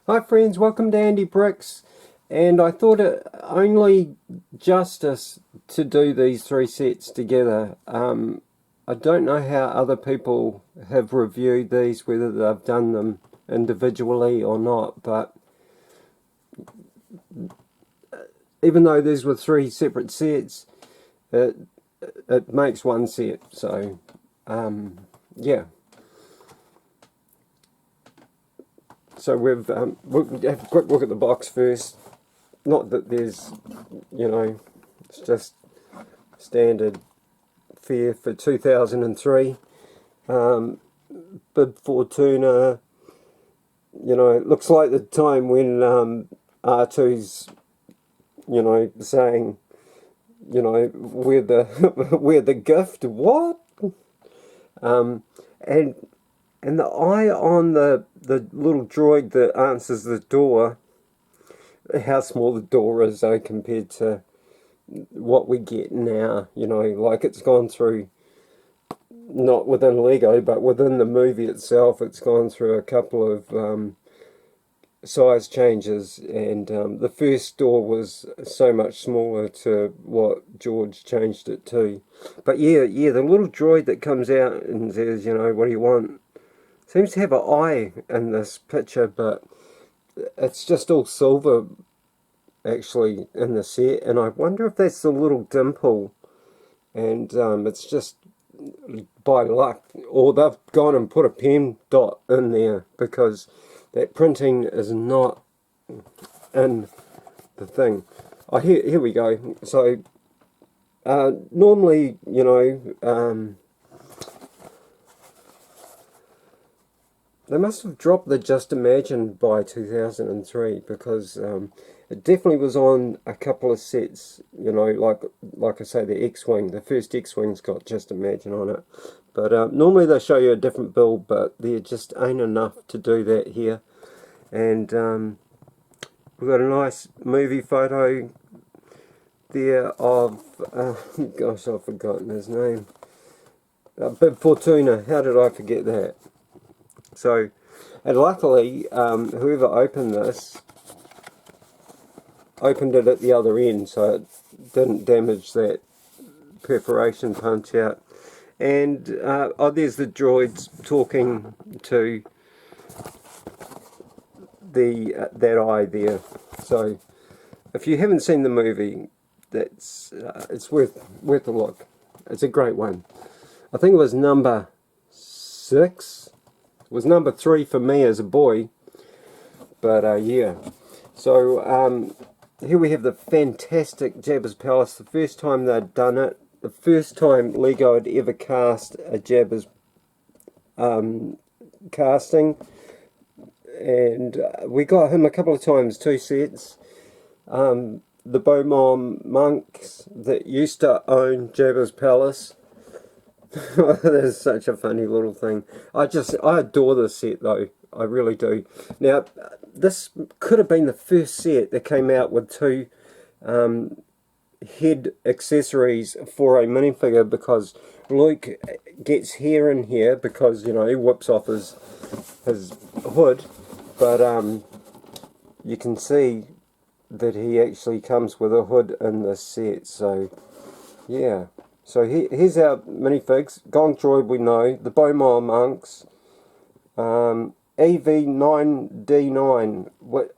Hi friends, welcome to Andy Bricks, and I thought it only justice to do these three sets together. I don't know how other people have reviewed these, whether they've done them individually or not, but even though these were three separate sets, it makes one set, so yeah. So we'll have a quick look at the box first. Not that there's, it's just standard fare for 2003. Bib Fortuna, it looks like the time when R2's, saying, we're the, we're the gift, what? And the eye on the little droid that answers the door, how small the door is though compared to what we get now, like it's gone through, not within Lego, but within the movie itself, it's gone through a couple of size changes, and the first door was so much smaller to what George changed it to. But yeah, the little droid that comes out and says, what do you want? Seems to have an eye in this picture, but it's just all silver actually in the set, and I wonder if that's the little dimple, and it's just by luck, or they've gone and put a pen dot in there because that printing is not in the thing. Oh, here we go. So normally, they must have dropped the Just Imagine by 2003, because it definitely was on a couple of sets, like I say, the X-Wing. The first X-Wing's got Just Imagine on it. But normally they show you a different build, but there just ain't enough to do that here. And we've got a nice movie photo there of, gosh, I've forgotten his name. Bib Fortuna, how did I forget that? So, and luckily, whoever opened this, opened it at the other end, so it didn't damage that perforation punch out. And, there's the droids talking to that eye there. So, if you haven't seen the movie, it's worth a look. It's a great one. I think it was number 6. It was number 3 for me as a boy, but yeah. So here we have the fantastic Jabbas Palace. The first time they'd done it, the first time Lego had ever cast a Jabbas casting, and we got him a couple of times, 2 sets. The Beaumont monks that used to own Jabbas Palace. That's such a funny little thing. I adore this set though. I really do. Now, this could have been the first set that came out with 2 head accessories for a minifigure, because Luke gets hair in here because, he whips off his hood, but you can see that he actually comes with a hood in this set, so yeah. So here's our minifigs. Gong Droid we know, the Beaumont monks, EV9D9.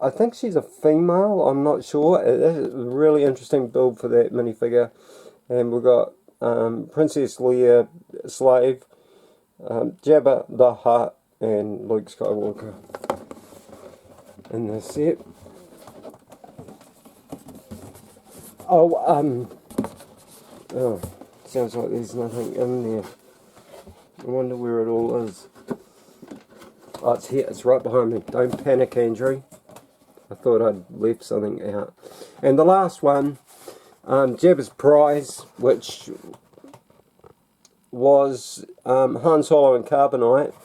I think she's a female, I'm not sure. It's a really interesting build for that minifigure. And we've got Princess Leia, Slave, Jabba the Hutt, and Luke Skywalker in this set. Oh, sounds like there's nothing in there. I wonder where it all is. Oh, it's here. It's right behind me. Don't panic, Andrew. I thought I'd left something out. And the last one, Jabba's Prize, which was Han Solo and Carbonite.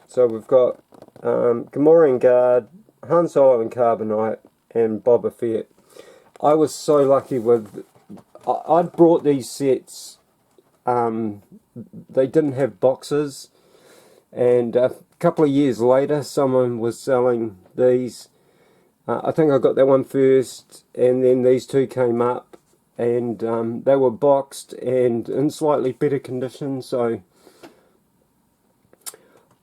So we've got Gamorrean Guard, Han Solo and Carbonite, and Boba Fett. I was so lucky with... I'd brought these sets, they didn't have boxes, and couple of years later, someone was selling these. I think I got that one first, and then these two came up, and they were boxed and in slightly better condition, so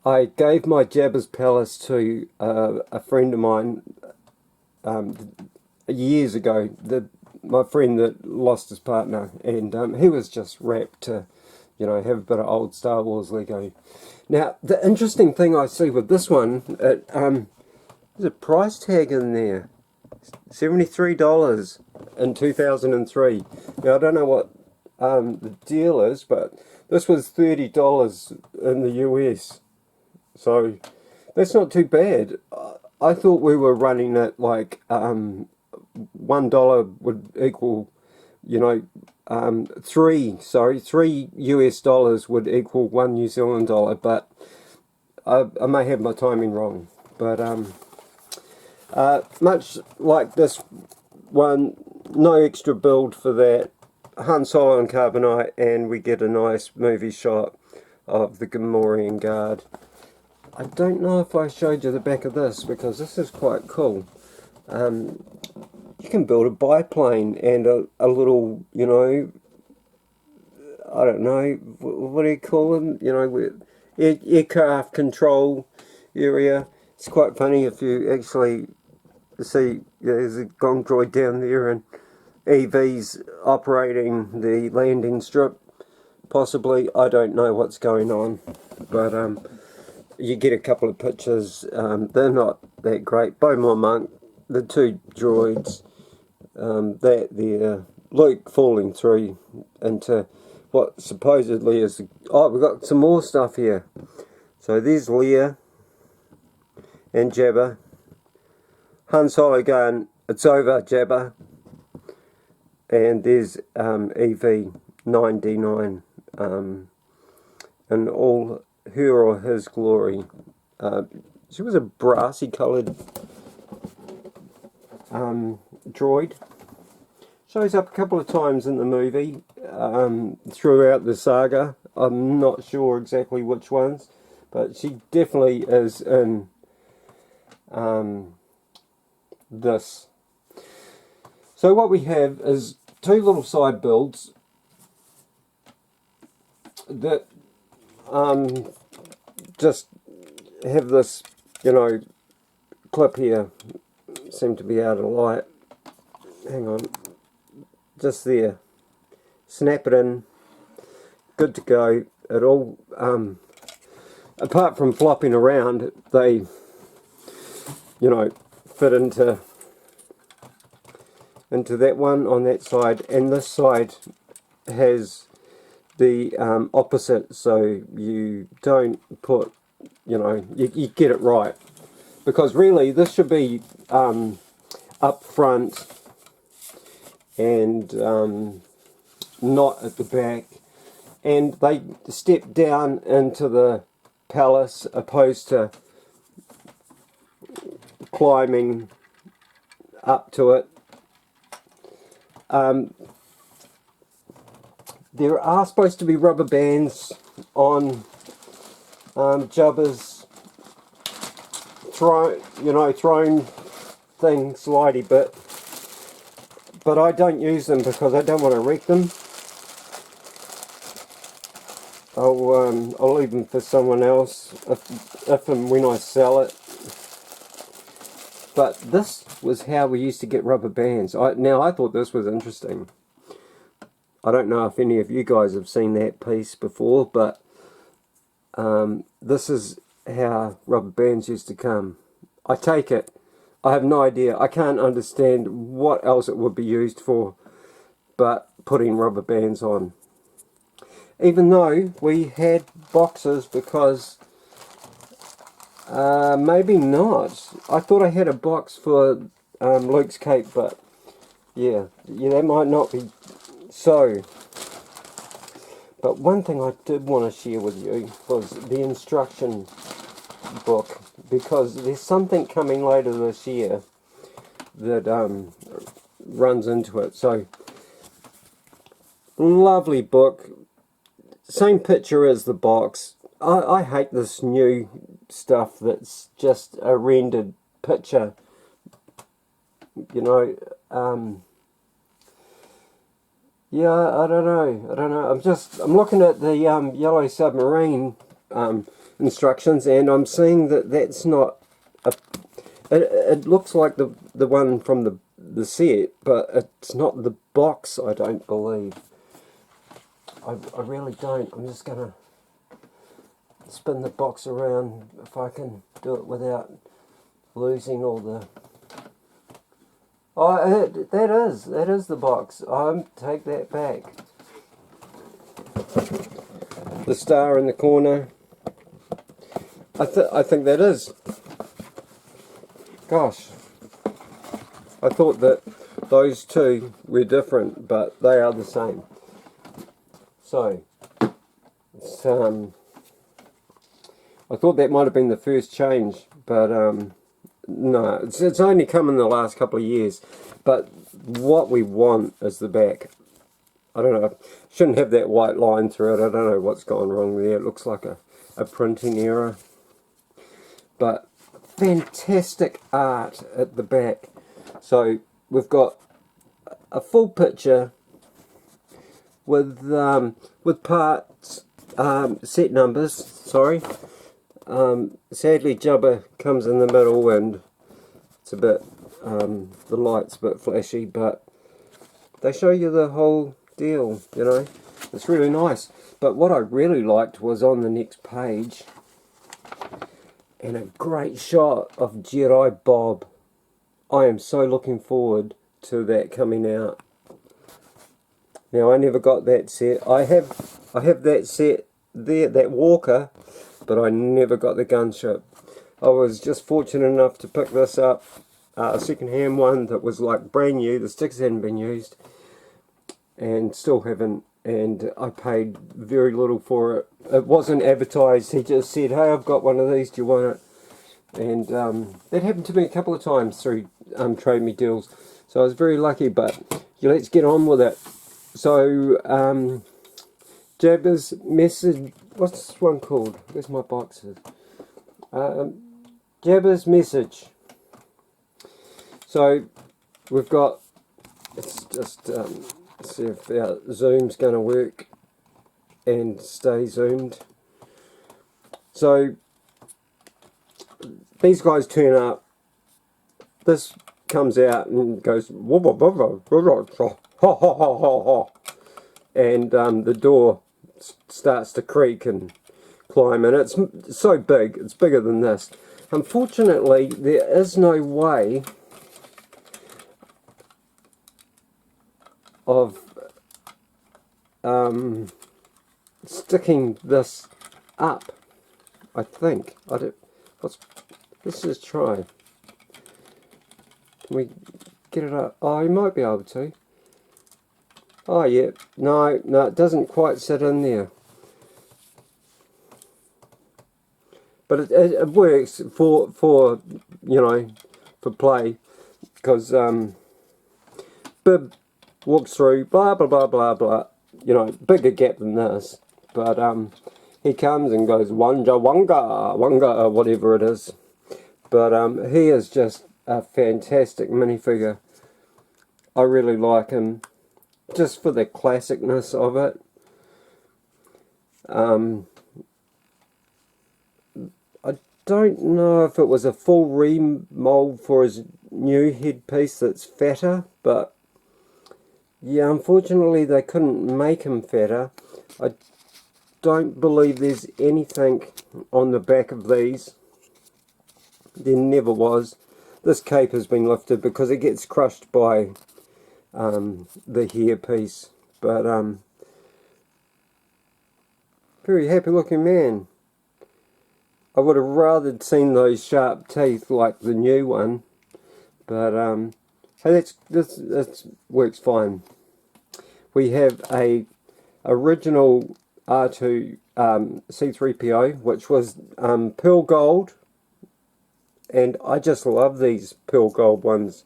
I gave my Jabbas palace to a friend of mine years ago, my friend that lost his partner, and he was just rapt to, you know, have a bit of old Star Wars Lego. Now, the interesting thing I see with this one, there's a price tag in there, $73 in 2003. Now, I don't know what the deal is, but this was $30 in the US. So, that's not too bad. I thought we were running at like $1 would equal, you know, three US dollars would equal $1 New Zealand dollar, but I may have my timing wrong. But much like this one, no extra build for that. Han Solo and Carbonite, and we get a nice movie shot of the Gamorrean Guard. I don't know if I showed you the back of this, because this is quite cool. You can build a biplane and a little, you know, I don't know, what do you call them? You know, aircraft control area. It's quite funny if you actually see, there's a gong droid down there and EV's operating the landing strip, possibly. I don't know what's going on, but you get a couple of pictures. They're not that great. Beaumont Monk, the two droids, that there, Luke falling through into what supposedly is oh, we've got some more stuff here. So there's Leia and Jabba. Han Solo going, it's over, Jabba. And there's EV9D9 in all her or his glory. She was a brassy coloured droid. Shows up a couple of times in the movie throughout the saga. I'm not sure exactly which ones, but she definitely is in this. So what we have is two little side builds that just have this, you know, clip here. Seem to be out of light. Hang on. Just there. Snap it in. Good to go. It all, apart from flopping around, they, you know, fit into that one on that side, and this side has the opposite, so you don't put, you know, you get it right, because really this should be up front and not at the back, and they step down into the palace opposed to climbing up to it. There are supposed to be rubber bands on Jabba's throne thing, slidey bit, but I don't use them because I don't want to wreck them. I'll leave them for someone else if and when I sell it. But this was how we used to get rubber bands. Now I thought this was interesting. I don't know if any of you guys have seen that piece before, but this is how rubber bands used to come. I take it. I have no idea. I can't understand what else it would be used for but putting rubber bands on. Even though we had boxes, because maybe not. I thought I had a box for Luke's cape, but yeah, that might not be so. But one thing I did want to share with you was the instruction book, because there's something coming later this year that runs into it. So, lovely book. Same picture as the box. I hate this new stuff that's just a rendered picture. You know, yeah, I don't know. I'm looking at the Yellow Submarine instructions, and I'm seeing that that's not a. It looks like the one from the set, but it's not the box. I don't believe. I really don't. I'm just gonna spin the box around if I can do it without losing all the. Oh, that is the box. Take that back. The star in the corner. I think that is. Gosh, I thought that those two were different, but they are the same. So, it's, I thought that might have been the first change, but no, it's only come in the last couple of years. But what we want is the back. I don't know, shouldn't have that white line through it. I don't know what's gone wrong there. It looks like a printing error. But fantastic art at the back. So we've got a full picture with parts, set numbers, sorry. Sadly Jabbas comes in the middle and it's a bit, the light's a bit flashy, but they show you the whole deal, you know. It's really nice. But what I really liked was on the next page, and a great shot of Jedi Bob. I am so looking forward to that coming out. Now I never got that set. I have that set there, that walker, but I never got the gunship. I was just fortunate enough to pick this up, a second-hand one that was like brand new. The sticks hadn't been used, and still haven't. And I paid very little for it. It wasn't advertised. He just said, "Hey, I've got one of these. Do you want it?" And that happened to me a couple of times through Trade Me deals. So I was very lucky. But let's get on with it. So Jabbas message. What's this one called? Where's my boxes? Jabbas message. So we've got. It's just. Let's see if our zoom's going to work and stay zoomed. So these guys turn up. This comes out and goes and the door starts to creak and climb, and it's so big. It's bigger than this. Unfortunately, there is no way of sticking this up. I think. Let's just try. Can we get it up? Oh, you might be able to. Oh yeah, no, it doesn't quite sit in there. But it works for you know, for play, because Bib walks through, blah blah blah blah blah. You know, bigger gap than this, but he comes and goes wanga wanga wanga, whatever it is. But he is just a fantastic minifigure. I really like him, just for the classicness of it. I don't know if it was a full remold for his new headpiece that's fatter, but yeah, unfortunately they couldn't make him fatter. I don't believe there's anything on the back of these. There never was. This cape has been lifted because it gets crushed by the hairpiece. But very happy looking man. I would have rather seen those sharp teeth like the new one. But hey, this works fine. We have a original R2 C3PO, which was pearl gold, and I just love these pearl gold ones.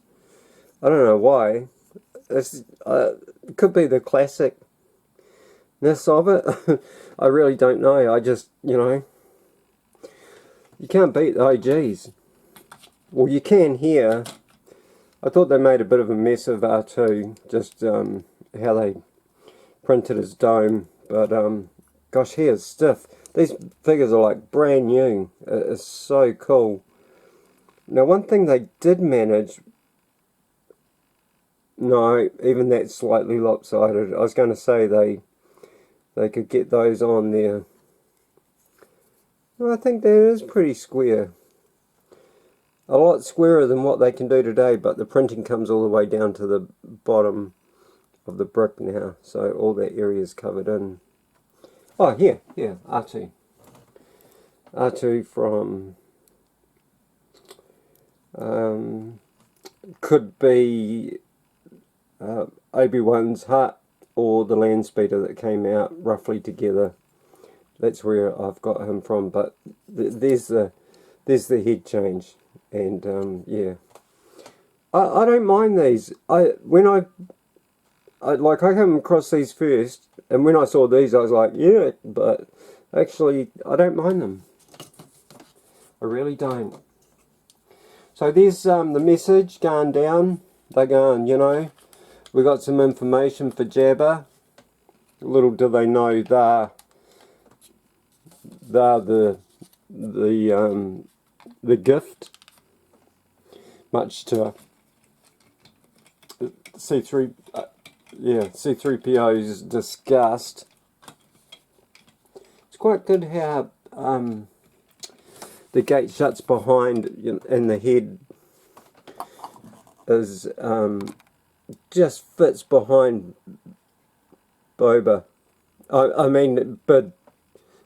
I don't know why. It could be the classic of it, I really don't know. I just, you know, you can't beat the OGs. Well, you can here. I thought they made a bit of a mess of R2, just how they printed his dome, but gosh, he is stiff. These figures are like brand new. It's so cool. Now, one thing they did manage, no, even that's slightly lopsided. I was going to say they could get those on there. Well, I think that is pretty square. A lot squarer than what they can do today, but the printing comes all the way down to the bottom of the brick now, so all that area is covered in. Oh, here, R2. R2 from, could be Obi-Wan's hut or the land speeder that came out roughly together. That's where I've got him from, but there's the head change, and yeah, I don't mind these. I came across these first, and when I saw these I was like, yeah, but actually I don't mind them. I really don't. So there's the message going down. They're going, you know, we got some information for Jabbas. Little do they know they're the gift, much to C3PO's disgust. It's quite good how the gate shuts behind, and the head is just fits behind Boba. I mean, but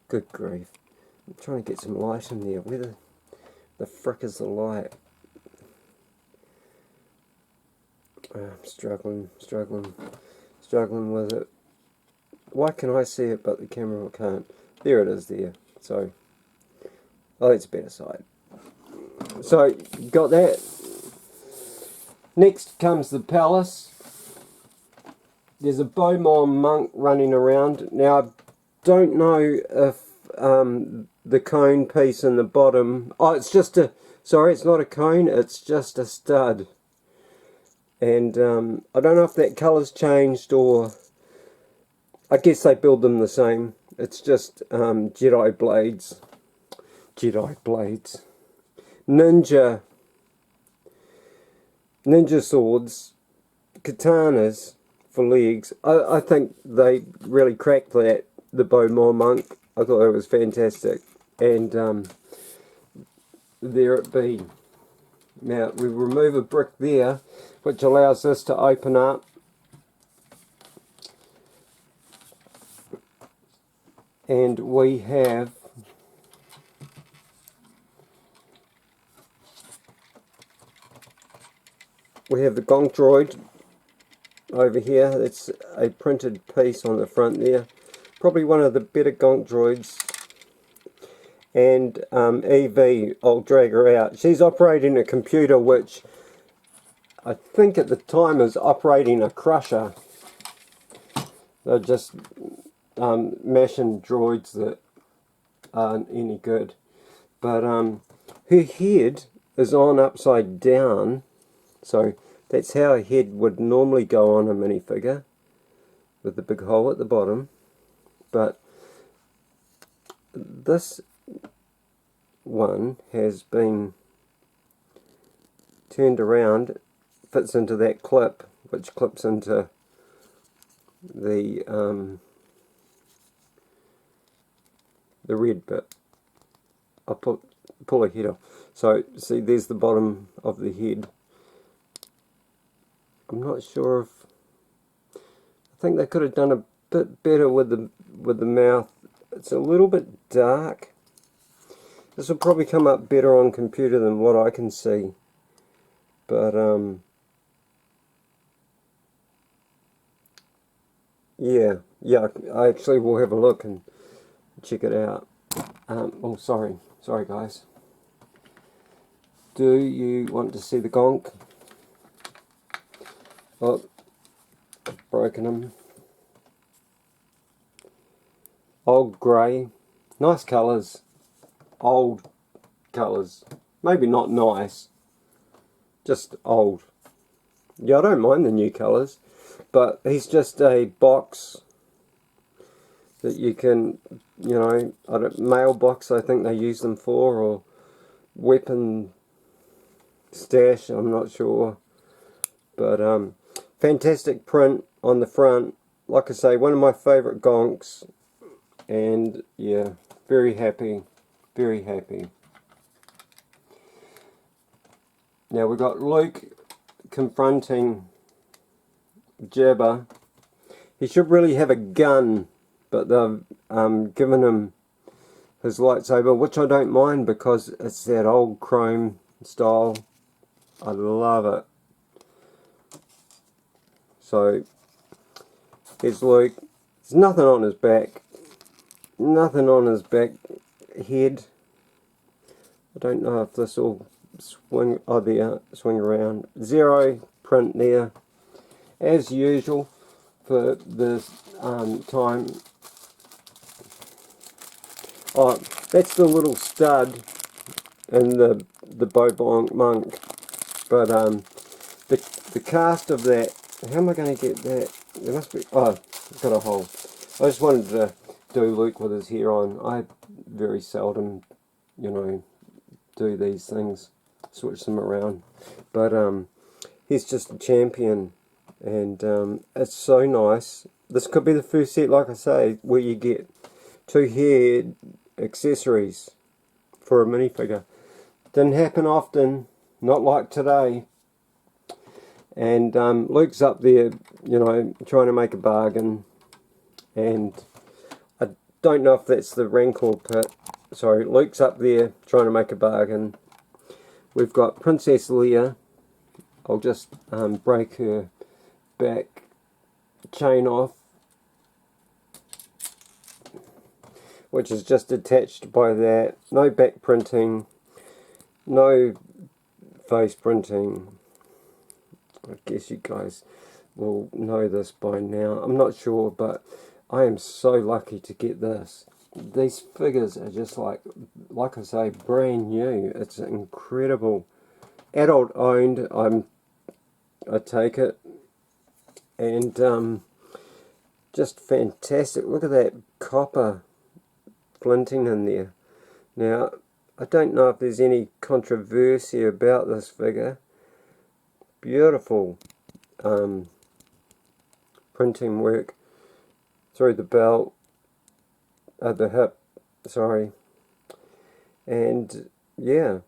good grief! I'm trying to get some light in there. Where the frick is the light? I'm struggling with it. Why can I see it but the camera can't? There it is there. So, oh, that's better side. So, got that. Next comes the palace. There's a Beaumont monk running around. Now, I don't know if the cone piece in the bottom... Oh, it's just a... Sorry, it's not a cone, it's just a stud. And I don't know if that colour's changed, or... I guess they build them the same. It's just Jedi blades. Jedi blades. Ninja swords. Katanas for legs. I think they really cracked that, the Beaumont monk. I thought it was fantastic. And there it be. Now we remove a brick there, which allows this to open up. And we have the Gonk Droid over here. It's a printed piece on the front there. Probably one of the better Gonk Droids. And Evie, I'll drag her out. She's operating a computer which I think at the time is operating a crusher. They're just mashing droids that aren't any good. But her head is on upside down. So that's how a head would normally go on a minifigure, with the big hole at the bottom. But this one has been turned around, fits into that clip, which clips into the red bit. I'll pull her head off. So see, there's the bottom of the head. I'm not sure if... I think they could have done a bit better with the mouth. It's a little bit dark. This will probably come up better on computer than what I can see. But yeah, I actually will have a look and check it out. Oh, sorry guys. Do you want to see the Gonk? Oh, I've broken him. old grey. Nice colours. Old colours. Maybe not nice. Just old. Yeah, I don't mind the new colours. But he's just a box that you can, you know, mailbox I think they use them for, or weapon stash, I'm not sure. But fantastic print on the front. Like I say, one of my favourite gonks. And yeah, very happy. Very happy. Now we've got Luke confronting Jabbas. He should really have a gun, but they've given him his lightsaber, which I don't mind because it's that old chrome style. I love it. So here's Luke. There's nothing on his back. Nothing on his back head. I don't know if this will swing. Oh, there, swing around. Zero print there, as usual for this time. Oh, that's the little stud and the Bobonk monk. But the cast of that. How am I going to get that? There must be. Oh, I've got a hole. I just wanted to do Luke with his hair on. I very seldom, you know, do these things, switch them around. But he's just a champion, and it's so nice. This could be the first set, like I say, where you get 2 hair accessories for a minifigure. Didn't happen often, not like today. And Luke's up there, you know, trying to make a bargain. And I don't know if that's the Rancor pit. Sorry, Luke's up there trying to make a bargain. We've got Princess Leia. I'll just break her back chain off, which is just attached by that. No back printing, no face printing. I guess you guys will know this by now. I'm not sure, but I am so lucky to get this. These figures are just like I say, brand new. It's incredible. Adult owned, I take it. And just fantastic. Look at that copper flinting in there. Now, I don't know if there's any controversy about this figure. Beautiful printing work through the belt, the hip, sorry. And yeah,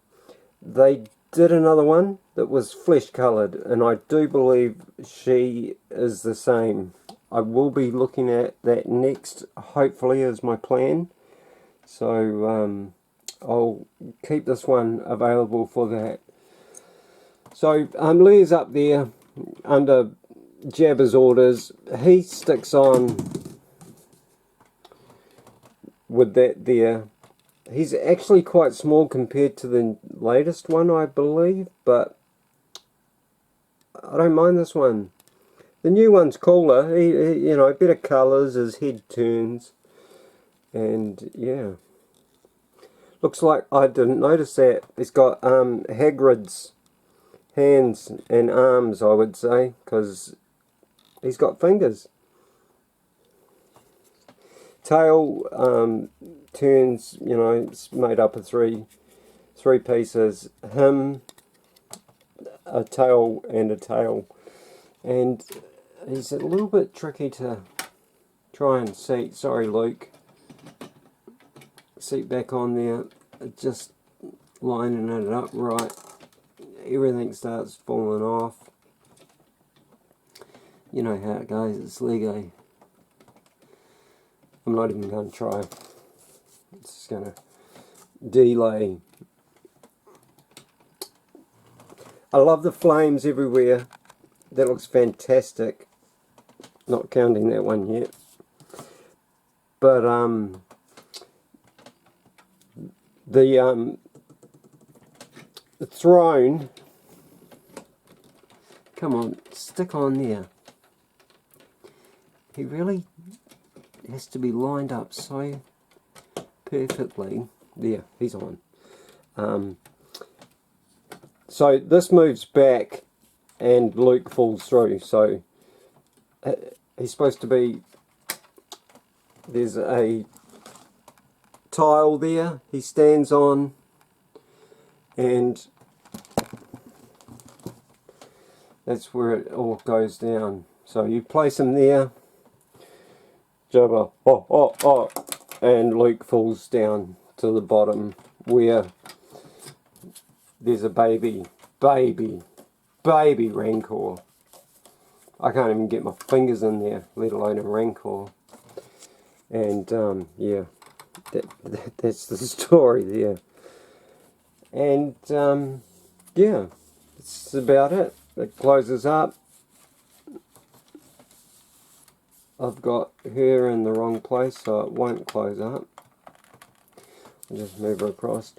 they did another one that was flesh coloured, and I do believe she is the same. I will be looking at that next, hopefully, is my plan. So I'll keep this one available for that. So Leia's up there under Jabbas' orders. He sticks on with that there. He's actually quite small compared to the latest one, I believe, but I don't mind this one. The new one's cooler. He you know, better colours, his head turns, and yeah. Looks like I didn't notice that. He's got Hagrid's hands and arms, I would say, because he's got fingers. Tail turns, you know, it's made up of three pieces. Him, a tail, and a tail. And he's a little bit tricky to try and seat. Sorry, Luke. Seat back on there. Just lining it up right. Everything starts falling off. You know how it goes, it's Lego. I'm not even going to try. It's just going to delay. I love the flames everywhere. That looks fantastic. Not counting that one yet. But the throne, come on, stick on there. He really has to be lined up so perfectly. There, he's on. So this moves back and Luke falls through. So he's supposed to be, there's a tile there he stands on, and that's where it all goes down. So you place him there, Jabbas, and Luke falls down to the bottom where there's a baby Rancor. I can't even get my fingers in there, let alone a Rancor. And yeah, that's the story there. And yeah, that's about it. It closes up. I've got her in the wrong place, so it won't close up. I'll just move her across.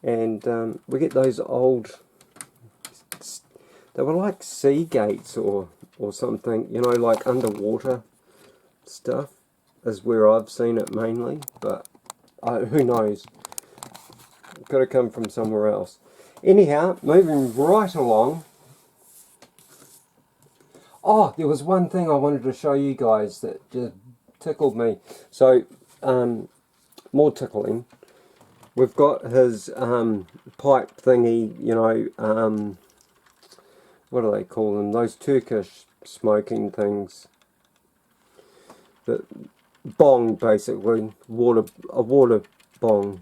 And we get those old, they were like sea gates or something, you know, like underwater stuff is where I've seen it mainly, but who knows, got to come from somewhere else. Anyhow, moving right along. Oh, there was one thing I wanted to show you guys that just tickled me. So, more tickling. We've got his pipe thingy, you know, what do they call them? Those Turkish smoking things. The bong, basically, a water bong.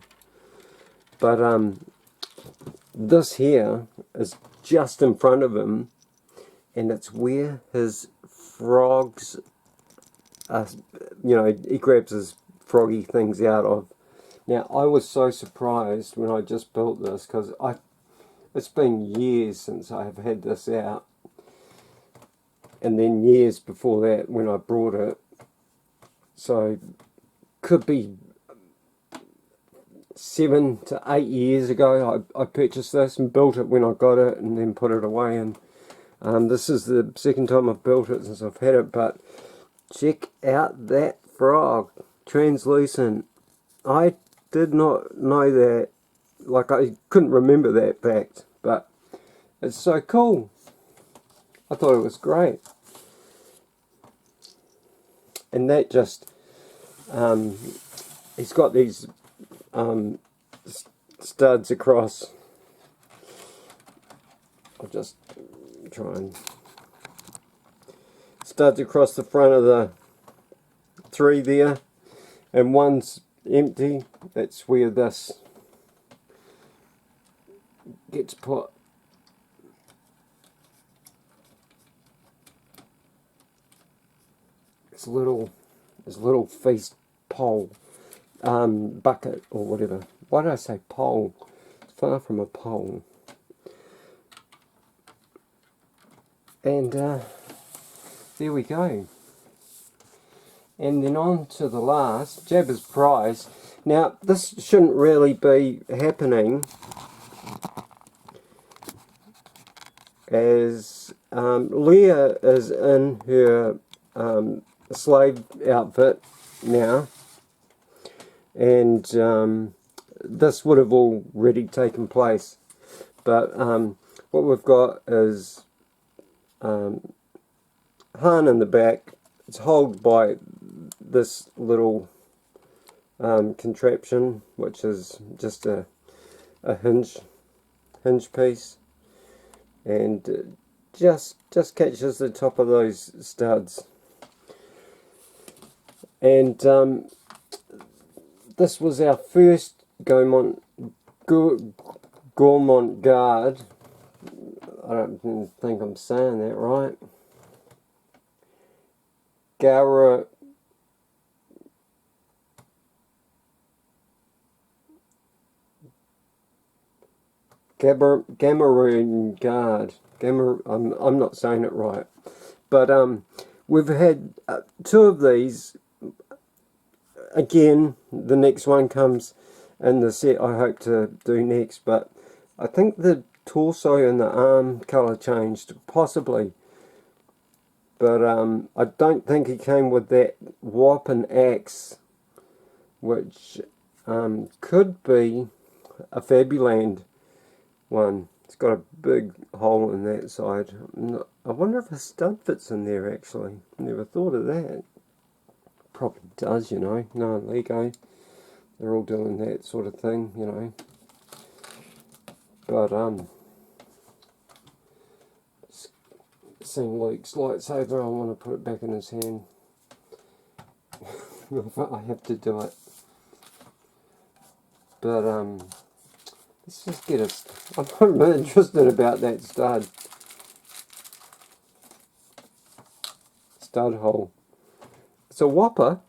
But this here is just in front of him, and it's where his frogs, you know, he grabs his froggy things out of. Now, I was so surprised when I just built this, because it's been years since I have had this out, and then years before that when I brought it. So, could be 7 to 8 years ago I purchased this and built it when I got it, and then put it away. And this is the second time I've built it since I've had it. But check out that frog, translucent. I did not know that, like I couldn't remember that fact, but it's so cool. I thought it was great. And that just, he's got these studs across. I'll just try and, studs across the front of the 3 there, and one's empty. That's where this gets put. This little feast pole, bucket or whatever. Why did I say pole? It's far from a pole. And there we go. And then on to the last, Jabbas prize. Now, this shouldn't really be happening, as Leah is in her slave outfit now, and this would have already taken place, but what we've got is Han in the back. It's held by this little contraption, which is just a hinge piece, and just catches the top of those studs. And this was our first Gaumont guard. I don't think I'm saying that right. Gamarine guard. I'm not saying it right, but we've had 2 of these. Again, the next one comes in the set I hope to do next, but I think the torso and the arm colour changed, possibly. But I don't think he came with that whopping axe, which could be a Fabuland one. It's got a big hole in that side. I wonder if a stud fits in there actually. Never thought of that. Probably does, you know. No, Lego. They're all doing that sort of thing, you know. But seeing Luke's lightsaber, I want to put it back in his hand. I have to do it. But let's just get it. I'm not really interested about that stud hole. It's a whopper.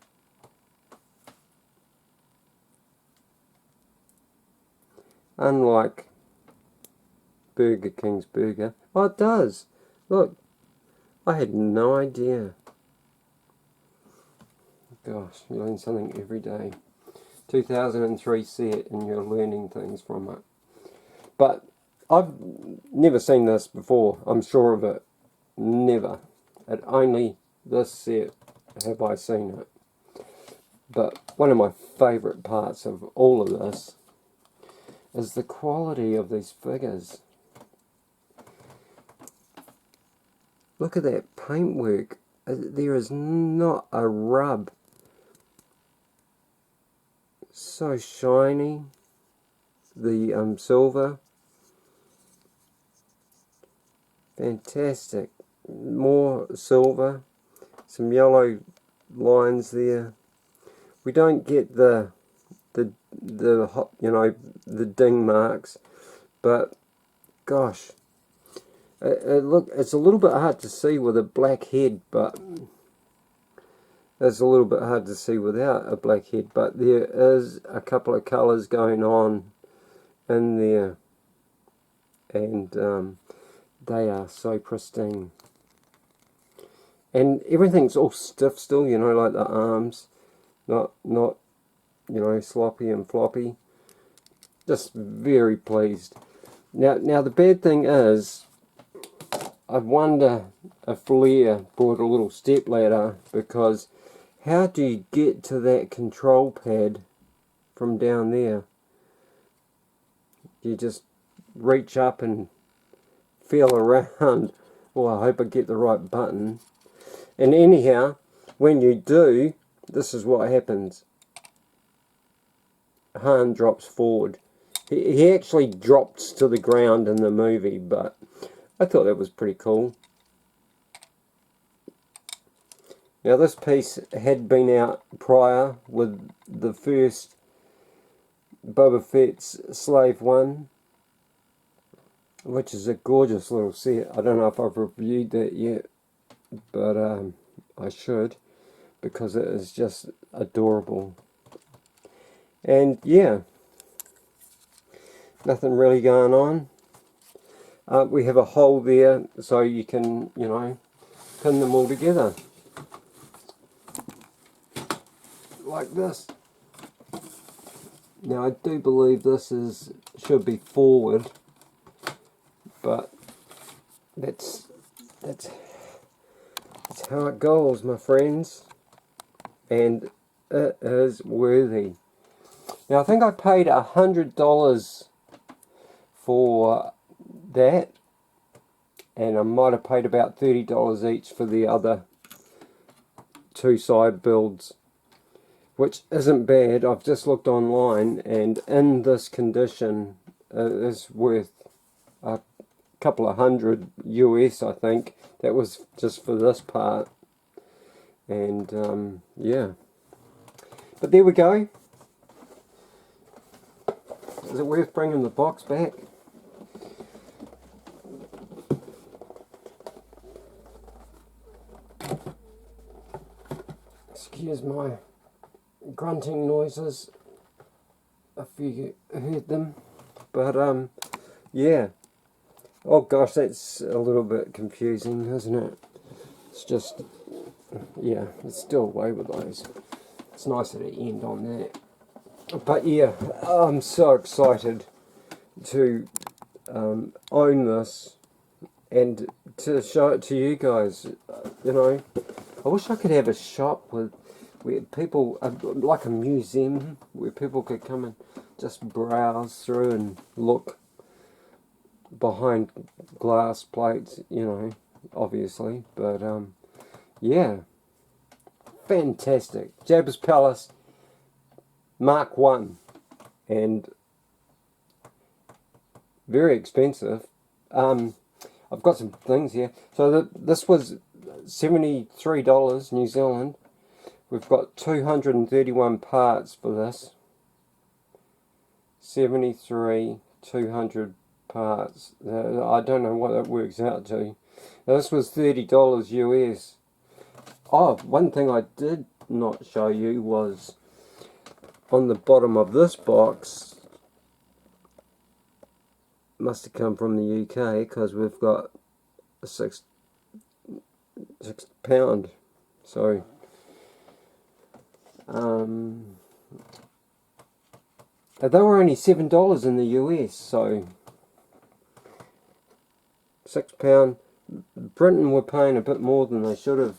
Unlike Burger King's burger. Oh, it does. Look, I had no idea. Gosh, you learn something every day. 2003 set, and you're learning things from it. But I've never seen this before. I'm sure of it. Never. At only this set have I seen it. But one of my favourite parts of all of this is the quality of these figures. Look at that paintwork. There is not a rub. So shiny. The silver. Fantastic. More silver. Some yellow lines there. We don't get the you know, the ding marks, but gosh, look, it's a little bit hard to see with a black head, but it's a little bit hard to see without a black head, but there is a couple of colours going on in there, and they are so pristine, and everything's all stiff still, you know, like the arms, not you know, sloppy and floppy. Just very pleased. Now the bad thing is, I wonder if Flair brought a little step ladder, because how do you get to that control pad from down there? You just reach up and feel around. Well, I hope I get the right button. And anyhow, when you do, this is what happens. Han drops forward. He actually drops to the ground in the movie, but I thought that was pretty cool. Now this piece had been out prior with the first Boba Fett's Slave 1, which is a gorgeous little set. I don't know if I've reviewed that yet, but I should, because it is just adorable. And yeah, nothing really going on. We have a hole there so you can, you know, pin them all together. Like this. Now I do believe this should be forward, but that's how it goes, my friends. And it is worthy. Now I think I paid $100 for that, and I might have paid about $30 each for the other two side builds, which isn't bad. I've just looked online, and in this condition it is worth a couple of $100 US, I think. That was just for this part, and yeah, but there we go. Is it worth bringing the box back? Excuse my grunting noises if you heard them, but yeah. Oh gosh, that's a little bit confusing, isn't it? It's just, yeah, it's still away with those. It's nicer to end on that. But yeah, I'm so excited to own this and to show it to you guys. You know, I wish I could have a shop with where people, like a museum, where people could come and just browse through and look behind glass plates, you know, obviously. But yeah, fantastic. Jabbas Palace Mark 1, and very expensive. I've got some things here. So this was $73 New Zealand. We've got 231 parts for this. 73, 200 parts. I don't know what that works out to. Now, this was $30 US. Oh, one thing I did not show you was on the bottom of this box. Must have come from the UK, because we've got a £6. So they were only $7 in the US, so £6. Britain were paying a bit more than they should have,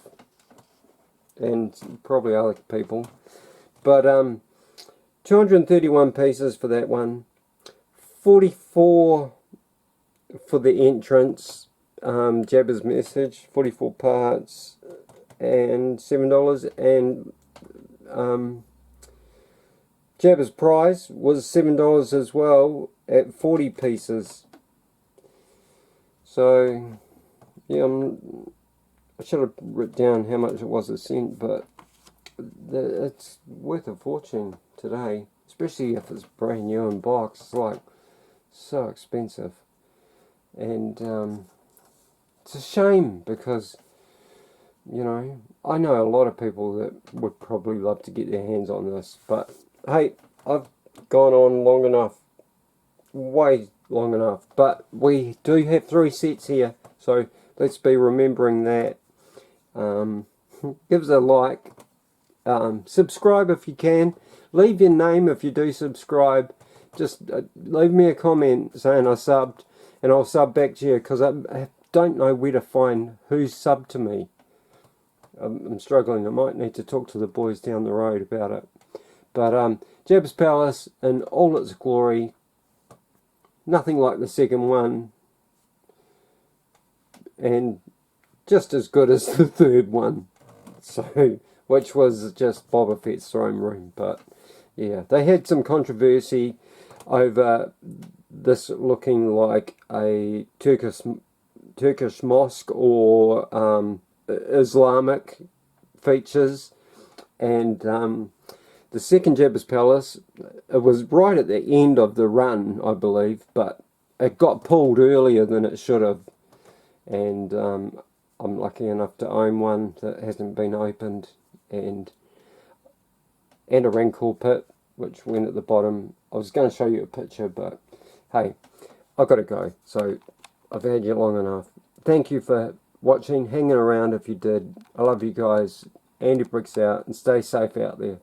and probably other people. But 231 pieces for that one. 44 for the entrance, Jabbas message, 44 parts, and $7. And Jabbas price was $7 as well at 40 pieces. So yeah, I should have written down how much it was a cent, but it's worth a fortune today, especially if it's brand new in box. It's like so expensive, and it's a shame, because you know, I know a lot of people that would probably love to get their hands on this, but hey, I've gone on long enough, way long enough. But we do have 3 sets here, so let's be remembering that. Give us a like, subscribe if you can, leave your name if you do subscribe. Just leave me a comment saying I subbed, and I'll sub back to you, because I don't know where to find who's subbed to me. I'm struggling. I might need to talk to the boys down the road about it. But Jabbas Palace in all its glory. Nothing like the second one, and just as good as the third one. So, which was just Boba Fett's throne room. But yeah, they had some controversy over this looking like a Turkish mosque or Islamic features, and the second Jabbas Palace, it was right at the end of the run, I believe, but it got pulled earlier than it should have, and I'm lucky enough to own one that hasn't been opened, and a Rancor pit which went at the bottom. I was going to show you a picture, but hey, I've got to go. So I've had you long enough. Thank you for watching, hanging around if you did. I love you guys. Andy Bricks out, and stay safe out there.